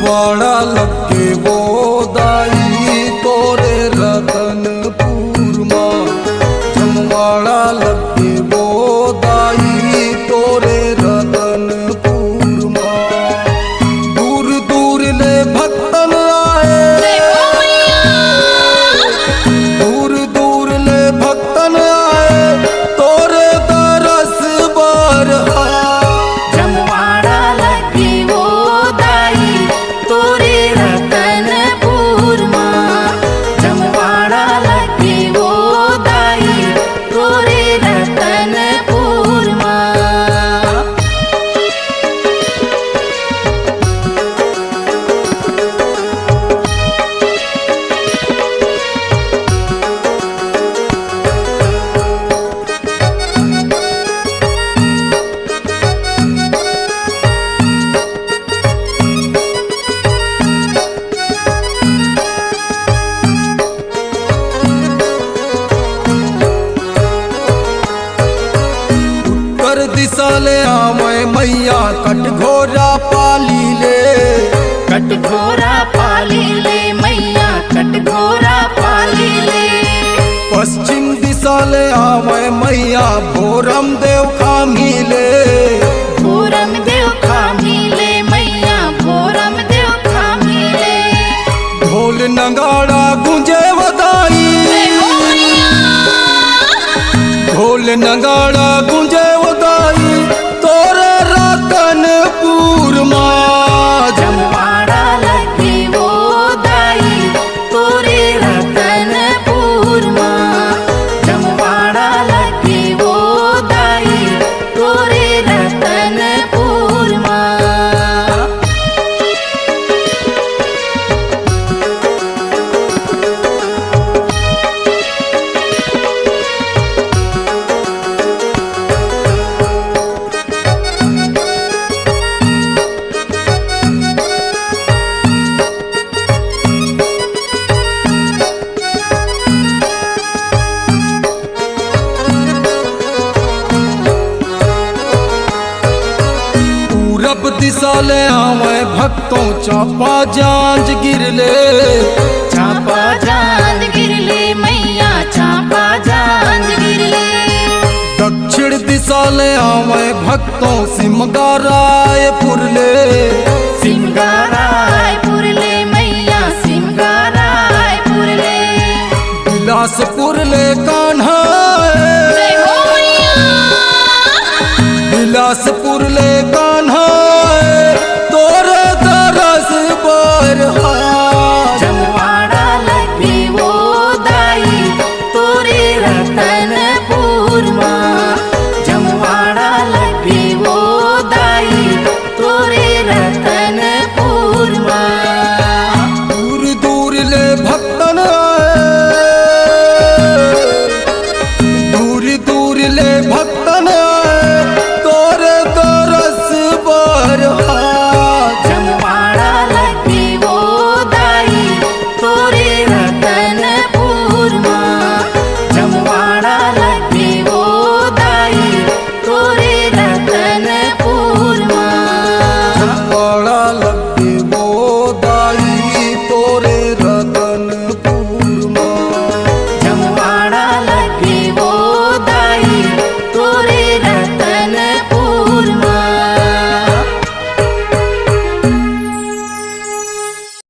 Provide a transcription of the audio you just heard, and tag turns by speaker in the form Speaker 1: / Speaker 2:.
Speaker 1: जमवाड़ा लगे वो दाई तोरे रतनपुर माँ। जमवाड़ा लगे वो दाई तोरे रतनपुर माँ। दूर दूर ले भक्तन आए, दूर दूर ले भक्तन आए तोरे दरस बरहा।
Speaker 2: जमवाड़ा लगे वो दाई तोरे रतनपुर माँ। जमवाड़ा लगे वो दाई तोरे रतनपुर माँ।
Speaker 1: कर दिशा ले आवे मैया कटघोरा पाली ले।
Speaker 2: कटघोरा पाली ले मैया कटघोरा पाली ले।
Speaker 1: पश्चिम दिशा ले आवे मैया भोरम देव खामी ले।
Speaker 2: भोरम देव खामी ले मैया भोरम देव खामी ले।
Speaker 1: ढोल नगाड़ा गूंजे वदाई, ढोल नगाड़ा गूंजे वदाई तोरे रतनपुर माँ।
Speaker 2: जमवाड़ा लगे वो दाई तोरे रतनपुर माँ। जमवाड़ा लगे वो दाई तोरे रतनपुर माँ।
Speaker 1: पूरब दिशा ले आवे भक्तों चापा जांज गिर ले।
Speaker 2: चापा जान गिर ले मैया चापा जान गिर ले।
Speaker 1: दक्षिण दिशा ले आवे भक्तों सिमगा रायपुर ले।
Speaker 2: सिमगा रायपुर ले मैया सिमगा रायपुर ले।
Speaker 1: बिलासपुर ले कान्हा, बिलासपुर ले कान्हा तोरे दरस बरहा।
Speaker 2: जमवाड़ा लगे वो दाई तोरे रतनपुर माँ। जमवाड़ा लगे वो दाई तोरे रतनपुर माँ।
Speaker 1: दूर दूर ले भक्तन आए, दूर दूर ले भक्तन